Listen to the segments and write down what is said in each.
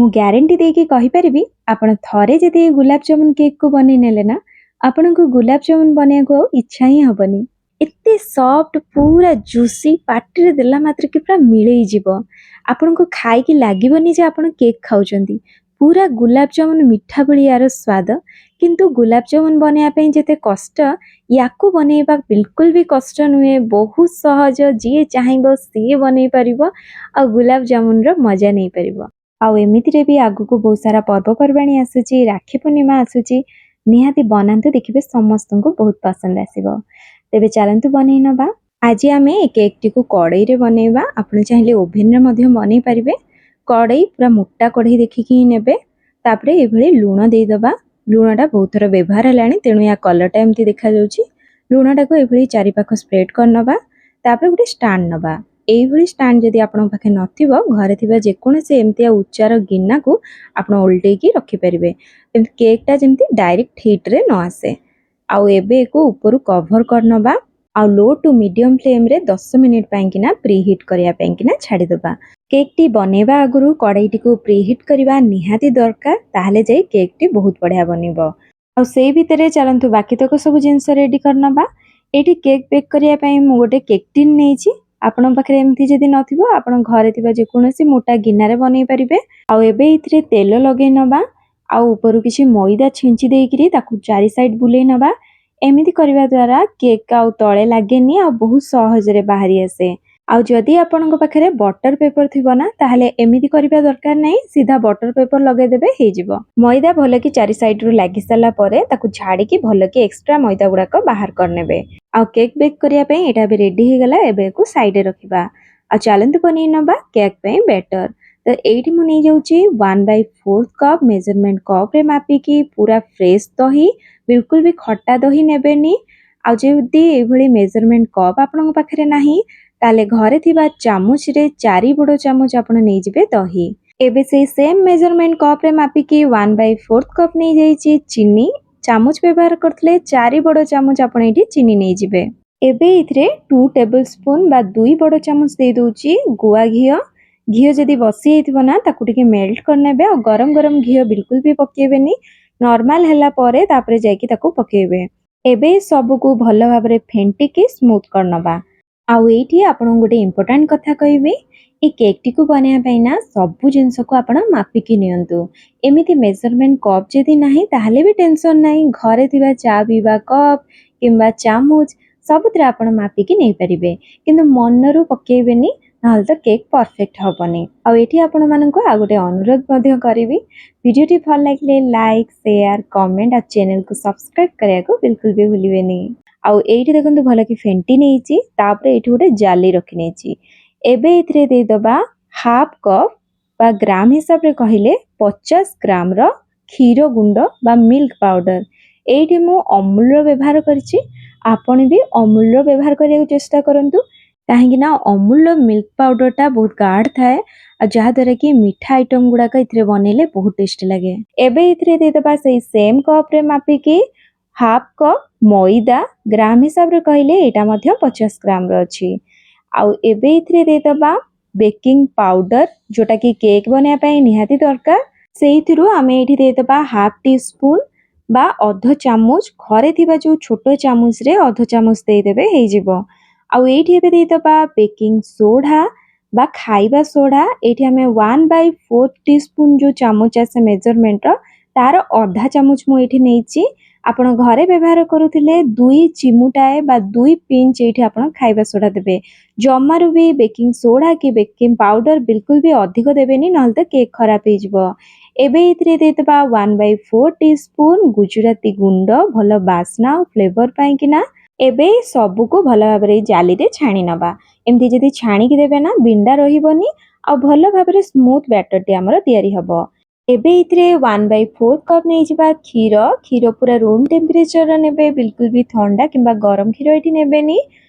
ମୁଁ ଗ୍ୟାରେଣ୍ଟି ଦେଇକି କହିପାରିବି ଆପଣ ଥରେ ଯଦି ଗୁଲାब ଜାମୁନ କେକ୍ କୁ ବନେଇ ନେଲେ ନା ଆପଣଙ୍କୁ ଗୁଲାବ ଜାମୁନ ବନେଇବାକୁ ଆଉ ଇଚ୍ଛା ହିଁ ହବନି। ଏତେ ସଫ୍ଟ ପୁରା ଜୁସି ପାଟିରେ ଦେଲା ମାତ୍ରକେ ପୁରା ମିଳେଇ ଯିବ। ଆପଣଙ୍କୁ ଖାଇକି ଲାଗିବନି ଯେ ଆପଣ କେକ୍ ଖାଉଛନ୍ତି। ପୁରା ଗୁଲାବ ଜାମୁନ ମିଠା ଭଳି ୟାର ସ୍ୱାଦ। କିନ୍ତୁ ଗୁଲାବ ଜାମୁନ ବନେଇବା ପାଇଁ ଯେତେ କଷ୍ଟ ୟାକୁ ବନେଇବା ବିଲକୁଲ ବି କଷ୍ଟ ନୁହେଁ। ବହୁତ ସହଜ, ଯିଏ ଚାହିଁବ ସିଏ ବନେଇ ପାରିବ ଆଉ ଗୁଲାବ ଜାମୁନର ମଜା ନେଇପାରିବ। ଆଉ ଏମିତିରେ ବି ଆଗକୁ ବହୁତ ସାରା ପର୍ବପର୍ବାଣୀ ଆସୁଛି, ରାକ୍ଷୀ ପୂର୍ଣ୍ଣିମା ଆସୁଛି। ନିହାତି ବନାନ୍ତୁ, ଦେଖିବେ ସମସ୍ତଙ୍କୁ ବହୁତ ପସନ୍ଦ ଆସିବ। ତେବେ ଚାଲନ୍ତୁ ବନେଇ ନେବା। ଆଜି ଆମେ ଏ କେକ୍ଟିକୁ କଡ଼େଇରେ ବନେଇବା। ଆପଣ ଚାହିଁଲେ ଓଭେନରେ ମଧ୍ୟ ବନେଇ ପାରିବେ। କଡ଼େଇ ପୁରା ମୋଟା କଡ଼େଇ ଦେଖିକି ହିଁ ନେବେ। ତାପରେ ଏଭଳି ଲୁଣ ଦେଇଦେବା। ଲୁଣଟା ବହୁତ ଥର ବ୍ୟବହାର ହେଲାଣି, ତେଣୁ ୟା କଲରଟା ଏମିତି ଦେଖାଯାଉଛି। ଲୁଣଟାକୁ ଏଭଳି ଚାରିପାଖ ସ୍ପ୍ରେଡ୍ କରିନେବା। ତାପରେ ଗୋଟେ ଷ୍ଟାଣ୍ଡ ନେବା। এইଭଳି ଷ୍ଟାଣ୍ଡ ଯଦି ଆପଣଙ୍କ ପାଖେ ନଥିବ, ଘରେ ଥିବା ଯେକୌଣସି ଏମିତିଆ ଉଚ୍ଚାର ଗିନାକୁ ଆପଣ ଓଲଟେଇକି ରଖିପାରିବେ, ଏମିତି କେକ୍ଟା ଯେମିତି ଡାଇରେକ୍ଟ ହିଟ୍ରେ ନ ଆସେ। ଆଉ ଏବେ ଏକୁ ଉପରୁ କଭର କରିନେବା। ଆଉ ଲୋ ଟୁ ମିଡ଼ିୟମ୍ ଫ୍ଲେମ୍ରେ 10 ମିନିଟ୍ ପାଇଁକିନା ପ୍ରି ହିଟ୍ କରିବା ପାଇଁକିନା ଛାଡ଼ିଦେବା। କେକ୍ଟି ବନେଇବା ଆଗରୁ କଡ଼େଇଟିକୁ ପ୍ରି ହିଟ୍ କରିବା ନିହାତି ଦରକାର, ତାହେଲେ ଯାଇ କେକ୍ଟି ବହୁତ ବଢ଼ିଆ ବନିବ। ଆଉ ସେଇ ଭିତରେ ଚାଲନ୍ତୁ ବାକିତକ ସବୁ ଜିନିଷ ରେଡ଼ି କରିନେବା। ଏଇଠି କେକ୍ ବେକ୍ କରିବା ପାଇଁ ମୁଁ ଗୋଟେ କେକ୍ ଟିନ୍ ନେଇଛି। ଆପଣଙ୍କ ପାଖରେ ଏମିତି ଯଦି ନଥିବ, ଆପଣ ଘରେ ଥିବା ଯେକୌଣସି ମୋଟା ଗିନାରେ ବନେଇ ପାରିବେ। ଆଉ ଏବେ ଏଥିରେ ତେଲ ଲଗେଇ ନେବା। ଆଉ ଉପରୁ କିଛି ମଇଦା ଛିଞ୍ଚି ଦେଇକିରି ତାକୁ ଚାରି ସାଇଡ୍ ବୁଲେଇ ନେବା। ଏମିତି କରିବା ଦ୍ୱାରା କେକ୍ ଆଉ ତଳେ ଲାଗେନି ଆଉ ବହୁତ ସହଜରେ ବାହାରି ଆସେ। ଆଉ ଯଦି ଆପଣଙ୍କ ପାଖରେ ବଟର ପେପର ଥିବ ନା, ତାହେଲେ ଏମିତି କରିବା ଦରକାର ନାହିଁ, ସିଧା ବଟର ପେପର ଲଗେଇଦେବେ ହେଇଯିବ। ମଇଦା ଭଲକି ଚାରି ସାଇଡ୍ରୁ ଲାଗି ସାରିଲା ପରେ ତାକୁ ଝାଡ଼ିକି ଭଲକି ଏକ୍ସଟ୍ରା ମଇଦା ଗୁଡ଼ାକ ବାହାର କରିନେବେ। ଆଉ କେକ୍ ବେକ୍ କରିବା ପାଇଁ ଏଇଟା ଏବେ ରେଡ଼ି ହେଇଗଲା। ଏବେ ଏକୁ ସାଇଡ୍ରେ ରଖିବା। ଆଉ ଚାଲନ୍ତୁ ବନେଇ ନେବା କେକ୍ ପାଇଁ ବ୍ୟାଟର। ତ ଏଇଠି ମୁଁ ନେଇଯାଉଛି 1/4 କପ୍ ମେଜରମେଣ୍ଟ କପ୍ରେ ମାପିକି ପୁରା ଫ୍ରେଶ୍ ଦହି। ବିଲକୁଲ ବି ଖଟା ଦହି ନେବେନି। ଆଉ ଯଦି ଏଇଭଳି ମେଜରମେଣ୍ଟ କପ୍ ଆପଣଙ୍କ ପାଖରେ ନାହିଁ, ତାହେଲେ ଘରେ ଥିବା ଚାମଚରେ 4 ବଡ଼ ଚାମଚ ଆପଣ ନେଇଯିବେ ଦହି। ଏବେ ସେଇ ସେମ୍ ମେଜରମେଣ୍ଟ କପ୍ରେ ମାପିକି 1/4 କପ୍ ନେଇଯାଇଛି ଚିନି। ଚାମଚ ବ୍ୟବହାର କରୁଥିଲେ 4 ବଡ଼ ଚାମଚ ଆପଣ ଏଇଠି ଚିନି ନେଇଯିବେ। ଏବେ ଏଥିରେ 2 ଟେବଲ ସ୍ପୁନ୍ ବା 2 ବଡ଼ ଚାମଚ ଦେଇଦେଉଛି ଗୁଆ ଘିଅ। ଘିଅ ଯଦି ବସି ଯାଇଥିବ ନା, ତାକୁ ଟିକେ ମେଲ୍ଟ କରିନେବେ। ଆଉ ଗରମ ଗରମ ଘିଅ ବିଲକୁଲ ବି ପକେଇବେନି। ନର୍ମାଲ ହେଲା ପରେ ତାପରେ ଯାଇକି ତାକୁ ପକେଇବେ। ଏବେ ସବୁକୁ ଭଲ ଭାବରେ ଫେଣ୍ଟିକି ସ୍ମୁଥ୍ କରିନେବା। ଆଉ ଏଇଠି ଆପଣଙ୍କୁ ଗୋଟେ ଇମ୍ପୋର୍ଟାଣ୍ଟ କଥା କହିବି, ଏ କେକ୍ଟିକୁ ବନେଇବା ପାଇଁ ନା ସବୁ ଜିନିଷକୁ ଆପଣ ମାପିକି ନିଅନ୍ତୁ। ଏମିତି ମେଜରମେଣ୍ଟ କପ୍ ଯଦି ନାହିଁ, ତାହେଲେ ବି ଟେନସନ୍ ନାହିଁ। ଘରେ ଥିବା ଚା ପିଇବା କପ୍ କିମ୍ବା ଚାମଚ ସବୁଥିରେ ଆପଣ ମାପିକି ନେଇପାରିବେ। କିନ୍ତୁ ମନରୁ ପକେଇବେନି, ନହେଲେ ତ କେକ୍ ପରଫେକ୍ଟ ହବନି। ଆଉ ଏଠି ଆପଣମାନଙ୍କୁ ଆଉ ଗୋଟେ ଅନୁରୋଧ ମଧ୍ୟ କରିବି, ଭିଡ଼ିଓଟି ଭଲ ଲାଗିଲେ ଲାଇକ୍, ସେୟାର, କମେଣ୍ଟ ଆଉ ଚ୍ୟାନେଲକୁ ସବସ୍କ୍ରାଇବ୍ କରିବାକୁ ବିଲକୁଲ ବି ଭୁଲିବେନି। ଆଉ ଏଇଠି ଦେଖନ୍ତୁ ଭଲକି ଫେଣ୍ଟି ନେଇଛି। ତାପରେ ଏଇଠି ଗୋଟେ ଜାଲି ରଖି ନେଇଛି। ଏବେ ଏଥିରେ ଦେଇଦେବା ହାଫ୍ କପ୍ ବା ଗ୍ରାମ ହିସାବରେ କହିଲେ 50 ଗ୍ରାମର କ୍ଷୀର ଗୁଣ୍ଡ ବା ମିଲ୍କ ପାଉଡର। ଏଇଠି ମୁଁ ଅମୁଲର ବ୍ୟବହାର କରିଛି। ଆପଣ ବି ଅମୁଲର ବ୍ୟବହାର କରିବାକୁ ଚେଷ୍ଟା କରନ୍ତୁ, କାହିଁକି ନା ଅମୁଲର ମିଲ୍କ ପାଉଡରଟା ବହୁତ ଗାଢ଼ ଥାଏ, ଆଉ ଯାହାଦ୍ୱାରା କି ମିଠା ଆଇଟମ୍ ଗୁଡ଼ାକ ଏଥିରେ ବନେଇଲେ ବହୁତ ଟେଷ୍ଟି ଲାଗେ। ଏବେ ଏଥିରେ ଦେଇଦେବା ସେଇ ସେମ୍ କପ୍ରେ ମାପିକି ହାଫ୍ କପ୍ ମଇଦା। ଗ୍ରାମ ହିସାବରେ କହିଲେ ଏଇଟା ମଧ୍ୟ 50 ଗ୍ରାମର ଅଛି। ଆଉ ଏବେ ଏଥିରେ ଦେଇଦେବା ବେକିଂ ପାଉଡର, ଯୋଉଟାକି କେକ୍ ବନେଇବା ପାଇଁ ନିହାତି ଦରକାର। ସେଇଥିରୁ ଆମେ ଏଇଠି ଦେଇଦେବା ହାଫ୍ ଟି ସ୍ପୁନ୍ ବା ଅଧ ଚାମଚ। ଘରେ ଥିବା ଯେଉଁ ଛୋଟ ଚାମଚରେ ଅଧ ଚାମଚ ଦେଇଦେବେ ହେଇଯିବ। ଆଉ ଏଇଠି ଏବେ ଦେଇଦେବା ବେକିଂ ସୋଢ଼ା ବା ଖାଇବା ସୋଢ଼ା। ଏଇଠି ଆମେ 1/4 ଟି ସ୍ପୁନ୍ ଯେଉଁ ଚାମଚ ଆସେ ମେଜରମେଣ୍ଟର, ତାର ଅଧା ଚାମଚ ମୁଁ ଏଇଠି ନେଇଛି। ଆପଣ ଘରେ ବ୍ୟବହାର କରୁଥିଲେ 2 ଚିମୁଟାଏ ବା 2 ପିଞ୍ଚ ଏଇଠି ଆପଣ ଖାଇବା ସୋଢ଼ା ଦେବେ। ଜମାରୁ ବି ବେକିଂ ସୋଢ଼ା କି ବେକିଂ ପାଉଡର ବିଲକୁଲ ବି ଅଧିକ ଦେବେନି, ନହେଲେ ତ କେକ୍ ଖରାପ ହେଇଯିବ। ଏବେ ଏଥିରେ ଦେଇଦେବା 1/4 ଟି ସ୍ପୁନ୍ ଗୁଜୁରାତି ଗୁଣ୍ଡ, ଭଲ ବାସ୍ନା ଆଉ ଫ୍ଲେଭର ପାଇଁକିନା। ଏବେ ସବୁକୁ ଭଲ ଭାବରେ ଜାଲିରେ ଛାଣି ନେବା। ଏମିତି ଯଦି ଛାଣିକି ଦେବେ ନା, ବିଣ୍ଡା ରହିବନି ଆଉ ଭଲ ଭାବରେ ସ୍ମୁଥ୍ ବ୍ୟାଟରଟି ଆମର ତିଆରି ହେବ। ଏବେ ଏଥିରେ 1/4 କପ୍ ନେଇଯିବା କ୍ଷୀର। କ୍ଷୀର ପୁରା ରୁମ୍ ଟେମ୍ପରେଚର ନେବେ, ବିଲକୁଲ ବି ଥଣ୍ଡା କିମ୍ବା ଗରମ କ୍ଷୀର ଏଠି ନେବେନି।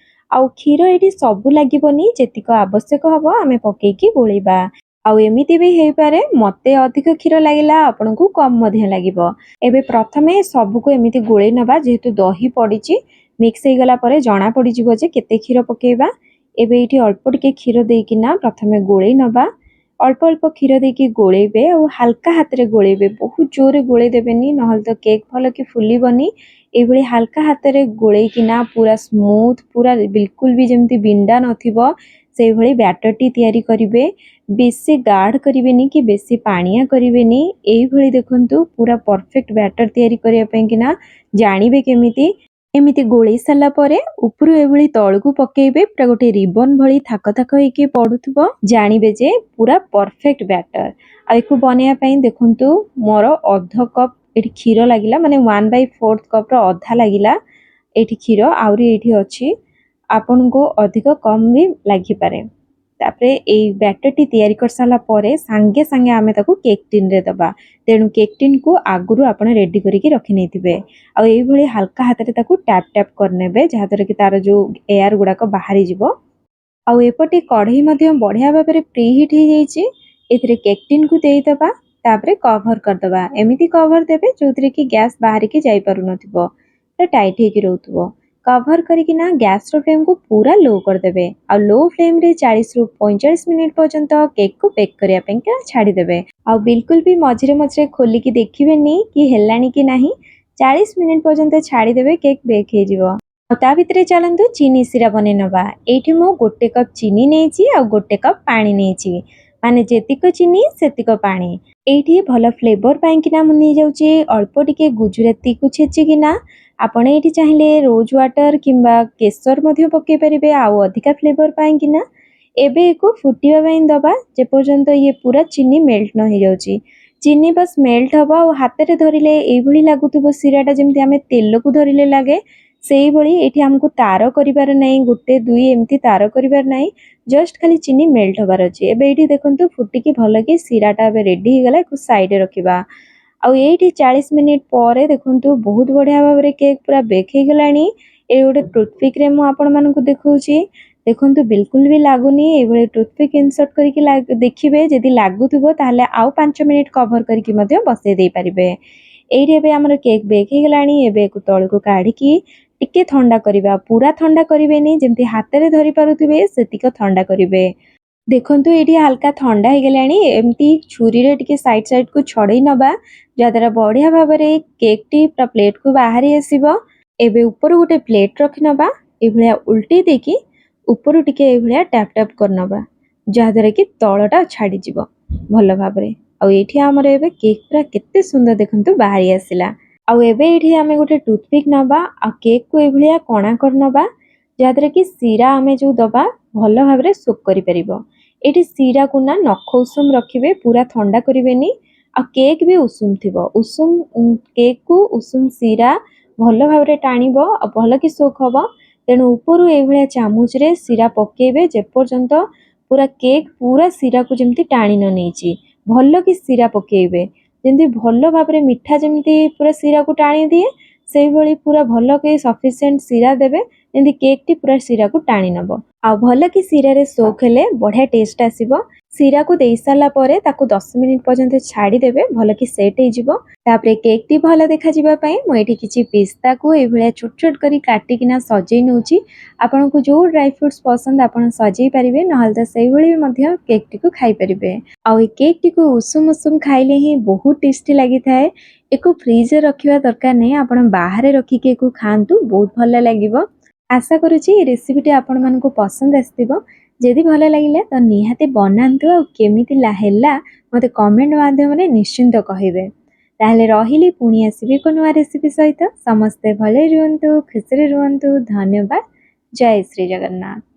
ଆଉ କ୍ଷୀର ଏଠି ସବୁ ଲାଗିବନି, ଯେତିକ ଆବଶ୍ୟକ ହେବ ଆମେ ପକେଇକି ଗୋଳେଇବା। ଆଉ ଏମିତି ବି ହେଇପାରେ ମୋତେ ଅଧିକ କ୍ଷୀର ଲାଗିଲା, ଆପଣଙ୍କୁ କମ୍ ମଧ୍ୟ ଲାଗିବ। ଏବେ ପ୍ରଥମେ ସବୁକୁ ଏମିତି ଗୋଳେଇ ନେବା। ଯେହେତୁ ଦହି ପଡ଼ିଛି, ମିକ୍ସ ହେଇଗଲା ପରେ ଜଣା ପଡ଼ିଯିବ ଯେ କେତେ କ୍ଷୀର ପକେଇବା। ଏବେ ଏଇଠି ଅଳ୍ପ ଟିକେ କ୍ଷୀର ଦେଇକିନା ପ୍ରଥମେ ଗୋଳେଇ ନେବା। ଅଳ୍ପ ଅଳ୍ପ କ୍ଷୀର ଦେଇକି ଗୋଳେଇବେ ଆଉ ହାଲକା ହାତରେ ଗୋଳେଇବେ, ବହୁତ ଜୋରରେ ଗୋଳେଇ ଦେବେନି ନହେଲେ ତ କେକ୍ ଭଲ କି ଫୁଲିବନି। ଏଇଭଳି ହାଲକା ହାତରେ ଗୋଳେଇକିନା ପୁରା ସ୍ମୁଥ, ପୁରା ବିଲକୁଲ ବି ଯେମିତି ବିଣ୍ଡା ନଥିବ ସେଇଭଳି ବ୍ୟାଟରଟି ତିଆରି କରିବେ। ବେଶୀ ଗାଢ଼ କରିବେନି କି ବେଶୀ ପାଣିଆ କରିବେନି। ଏଇଭଳି ଦେଖନ୍ତୁ ପୁରା ପରଫେକ୍ଟ ବ୍ୟାଟର ତିଆରି କରିବା ପାଇଁ କିନା ଜାଣିବେ କେମିତି। ଏମିତି ଗୋଳେଇ ସାରିଲା ପରେ ଉପରୁ ଏଭଳି ତଳକୁ ପକେଇବେ, ପୁରା ଗୋଟେ ରିବନ ଭଳି ଥାକ ଥାକ ହେଇକି ପଡୁଥିବ, ଜାଣିବେ ଯେ ପୁରା ପରଫେକ୍ଟ ବ୍ୟାଟର। ଆଉ ଏକୁ ବନେଇବା ପାଇଁ ଦେଖନ୍ତୁ ମୋର ଅଧ କପ୍ ଏଠି କ୍ଷୀର ଲାଗିଲା, ମାନେ 1/4 କପ୍ର ଅଧା ଲାଗିଲା ଏଠି କ୍ଷୀର। ଆହୁରି ଏଇଠି ଅଛି, ଆପଣଙ୍କୁ ଅଧିକ କମ୍ ବି ଲାଗିପାରେ। ତାପରେ ଏଇ ବ୍ୟାଟରଟି ତିଆରି କରିସାରିଲା ପରେ ସାଙ୍ଗେ ସାଙ୍ଗେ ଆମେ ତାକୁ କେକ୍ ଟିନ୍ରେ ଦେବା। ତେଣୁ କେକ୍ ଟିନ୍କୁ ଆଗରୁ ଆପଣ ରେଡ଼ି କରିକି ରଖିନେଇଥିବେ। ଆଉ ଏଇଭଳି ହାଲକା ହାତରେ ତାକୁ ଟ୍ୟାପ୍ ଟ୍ୟାପ୍ କରିନେବେ, ଯାହାଦ୍ୱାରା କି ତାର ଯେଉଁ ଏୟାର ଗୁଡ଼ାକ ବାହାରିଯିବ। ଆଉ ଏପଟେ କଢ଼େଇ ମଧ୍ୟ ବଢ଼ିଆ ଭାବରେ ପ୍ରିହିଟ୍ ହେଇଯାଇଛି। ଏଥିରେ କେକ୍ ଟିନ୍କୁ ଦେଇଦେବା, ତାପରେ କଭର କରିଦେବା। ଏମିତି କଭର ଦେବେ ଯେଉଁଥିରେ କି ଗ୍ୟାସ୍ ବାହାରିକି ଯାଇପାରୁନଥିବ, ପୁରା ଟାଇଟ୍ ହେଇକି ରହୁଥିବ। କଭର କରିକିନା ଗ୍ୟାସ୍ର ଫ୍ଲେମ୍କୁ ପୁରା ଲୋ କରିଦେବେ। ଆଉ ଲୋ ଫ୍ଲେମ୍ରେ 40ରୁ 45 ମିନିଟ୍ ପର୍ଯ୍ୟନ୍ତ କେକ୍କୁ ବେକ୍ କରିବା ପାଇଁ ଛାଡ଼ିଦେବେ। ଆଉ ବିଲକୁଲ ବି ମଝିରେ ମଝିରେ ଖୋଲିକି ଦେଖିବେନି କି ହେଲାଣି କି ନାହିଁ। 40 ମିନିଟ୍ ପର୍ଯ୍ୟନ୍ତ ଛାଡ଼ିଦେବେ, କେକ୍ ବେକ୍ ହେଇଯିବ। ଆଉ ତା ଭିତରେ ଚାଲନ୍ତୁ ଚିନି ସିରା ବନେଇ ନେବା। ଏଇଠି ମୁଁ 1 କପ୍ ଚିନି ନେଇଛି ଆଉ 1 କପ୍ ପାଣି ନେଇଛି, ମାନେ ଯେତିକ ଚିନି ସେତିକ ପାଣି। ଏଇଠି ଭଲ ଫ୍ଲେଭର ପାଇଁକିନା ମୁଁ ନେଇଯାଉଛି ଅଳ୍ପ ଟିକେ ଗୁଜୁରାତିକୁ ଛେଚିକିନା। ଆପଣ ଏଇଠି ଚାହିଁଲେ ରୋଜ୍ ୱାଟର କିମ୍ବା କେଶର ମଧ୍ୟ ପକେଇ ପାରିବେ ଆଉ ଅଧିକା ଫ୍ଲେଭର ପାଇଁକିନା। ଏବେ ଏକୁ ଫୁଟିବା ପାଇଁ ଦେବା, ଯେପର୍ଯ୍ୟନ୍ତ ଇଏ ପୁରା ଚିନି ମେଲ୍ଟ ନ ହେଇଯାଉଛି। ଚିନି ବାସ୍ ମେଲ୍ଟ ହେବ ଆଉ ହାତରେ ଧରିଲେ ଏଇଭଳି ଲାଗୁଥିବ ସିରାଟା ଯେମିତି ଆମେ ତେଲକୁ ଧରିଲେ ଲାଗେ, ସେଇଭଳି। ଏଇଠି ଆମକୁ ତାର କରିବାର ନାହିଁ, 1 2 ଏମିତି ତାର କରିବାର ନାହିଁ, ଜଷ୍ଟ ଖାଲି ଚିନି ମେଲ୍ଟ ହେବାର ଅଛି। ଏବେ ଏଇଠି ଦେଖନ୍ତୁ ଫୁଟିକି ଭଲକି ସିରାଟା ଏବେ ରେଡ଼ି ହେଇଗଲା, ଏକୁ ସାଇଡ଼ରେ ରଖିବା। ଆଉ ଏଇଠି 40 ମିନିଟ୍ ପରେ ଦେଖନ୍ତୁ ବହୁତ ବଢ଼ିଆ ଭାବରେ କେକ୍ ପୁରା ବେକ୍ ହେଇଗଲାଣି। ଏ ଗୋଟେ ଟୁଥପିକ୍ରେ ମୁଁ ଆପଣମାନଙ୍କୁ ଦେଖାଉଛି, ଦେଖନ୍ତୁ ବିଲକୁଲ ବି ଲାଗୁନି। ଏଇଭଳି ଟୁଥପିକ୍ ଇନସର୍ଟ କରିକି ଦେଖିବେ, ଯଦି ଲାଗୁଥିବ ତାହେଲେ ଆଉ 5 ମିନିଟ୍ କଭର କରିକି ମଧ୍ୟ ବସେଇ ଦେଇପାରିବେ। ଏଇଠି ଏବେ ଆମର କେକ୍ ବେକ୍ ହେଇଗଲାଣି। ଏବେ ଏକୁ ତଳକୁ କାଢ଼ିକି ଟିକେ ଥଣ୍ଡା କରିବା, ପୁରା ଥଣ୍ଡା କରିବେନି, ଯେମିତି ହାତରେ ଧରି ପାରୁଥିବେ ସେତିକ ଥଣ୍ଡା କରିବେ। ଦେଖନ୍ତୁ ଏଇଠି ହାଲକା ଥଣ୍ଡା ହେଇଗଲାଣି। ଏମିତି ଛୁରୀରେ ଟିକେ ସାଇଡ୍ ସାଇଡ୍କୁ ଛଡ଼େଇ ନେବା, ଯାହାଦ୍ୱାରା ବଢ଼ିଆ ଭାବରେ କେକ୍ଟି ପୁରା ପ୍ଲେଟ୍କୁ ବାହାରି ଆସିବ। ଏବେ ଉପରୁ ଗୋଟେ ପ୍ଲେଟ୍ ରଖିନେବା, ଏଇଭଳିଆ ଉଲ୍ଟେଇ ଦେଇକି ଉପରୁ ଟିକେ ଏଇଭଳିଆ ଟ୍ୟାପ୍ ଟ୍ୟାପ୍ କରିନେବା, ଯାହାଦ୍ୱାରା କି ତଳଟା ଛାଡ଼ିଯିବ ଭଲ ଭାବରେ। ଆଉ ଏଇଠି ଆମର ଏବେ କେକ୍ ପୁରା କେତେ ସୁନ୍ଦର ଦେଖନ୍ତୁ ବାହାରି ଆସିଲା। ଆଉ ଏବେ ଏଇଠି ଆମେ ଗୋଟେ ଟୁଥପିକ୍ ନେବା ଆଉ କେକ୍କୁ ଏଇଭଳିଆ କଣା କରିନେବା, ଯାହାଦ୍ୱାରା କି ସିରା ଆମେ ଯେଉଁ ଦେବା ଭଲ ଭାବରେ ସୁପ୍ କରିପାରିବ। ଏଇଠି ସିରାକୁ ନା ନଖ ଉଷୁମ ରଖିବେ, ପୁରା ଥଣ୍ଡା କରିବେନି। ଆଉ କେକ୍ ବି ଉଷୁମ ଥିବ, ଉଷୁମ କେକ୍କୁ ଉଷୁମ ସିରା ଭଲ ଭାବରେ ଟାଣିବ ଆଉ ଭଲ କି ସୁପ୍ ହେବ। ତେଣୁ ଉପରୁ ଏଇଭଳିଆ ଚାମଚରେ ସିରା ପକେଇବେ, ଯେପର୍ଯ୍ୟନ୍ତ ପୁରା କେକ୍ ପୁରା ସିରାକୁ ଯେମିତି ଟାଣି ନ ନେଇଛି। ଭଲ କି ସିରା ପକେଇବେ, ଯେମିତି ଭଲ ଭାବରେ ମିଠା ଯେମିତି ପୁରା ସିରାକୁ ଟାଣି ଦିଏ, ସେଇଭଳି ପୁରା ଭଲ କି ସଫିସିଏଣ୍ଟ ସିରା ଦେବେ, ଯେମିତି କେକ୍ଟି ପୁରା ସିରାକୁ ଟାଣି ନେବ। ଆଉ ଭଲ କି ସିରାରେ ସୋକ୍ ହେଲେ ବଢ଼ିଆ ଟେଷ୍ଟ ଆସିବ। ସିରାକୁ ଦେଇ ସାରିଲା ପରେ ତାକୁ 10 ମିନିଟ୍ ପର୍ଯ୍ୟନ୍ତ ଛାଡ଼ିଦେବେ, ଭଲ କି ସେଟ୍ ହେଇଯିବ। ତାପରେ କେକ୍ଟି ଭଲ ଦେଖାଯିବା ପାଇଁ ମୁଁ ଏଠି କିଛି ପିସ୍ତାକୁ ଏଇଭଳିଆ ଛୋଟ ଛୋଟ କରି କାଟିକିନା ସଜେଇ ନେଉଛି। ଆପଣଙ୍କୁ ଯେଉଁ ଡ୍ରାଇ ଫ୍ରୁଟ୍ସ ପସନ୍ଦ ଆପଣ ସଜେଇ ପାରିବେ, ନହେଲେ ତ ସେଇଭଳି ମଧ୍ୟ କେକ୍ଟିକୁ ଖାଇପାରିବେ। ଆଉ ଏ କେକ୍ଟିକୁ ଉଷୁମ ଉଷୁମ ଖାଇଲେ ହିଁ ବହୁତ ଟେଷ୍ଟି ଲାଗିଥାଏ। ଏକୁ ଫ୍ରିଜରେ ରଖିବା ଦରକାର ନାହିଁ, ଆପଣ ବାହାରେ ରଖିକି ଏକୁ ଖାଆନ୍ତୁ, ବହୁତ ଭଲ ଲାଗିବ। ଆଶା କରୁଛି ଏ ରେସିପିଟି ଆପଣମାନଙ୍କୁ ପସନ୍ଦ ଆସିଥିବ। ଯଦି ଭଲ ଲାଗିଲା ତ ନିହାତି ବନାନ୍ତୁ, ଆଉ କେମିତି ହେଲା ମୋତେ କମେଣ୍ଟ ମାଧ୍ୟମରେ ନିଶ୍ଚିନ୍ତ କହିବେ। ତାହେଲେ ରହିଲି, ପୁଣି ଆସିବି ଏକ ନୂଆ ରେସିପି ସହିତ। ସମସ୍ତେ ଭଲରେ ରୁହନ୍ତୁ, ଖୁସିରେ ରୁହନ୍ତୁ। ଧନ୍ୟବାଦ। ଜୟ ଶ୍ରୀ ଜଗନ୍ନାଥ।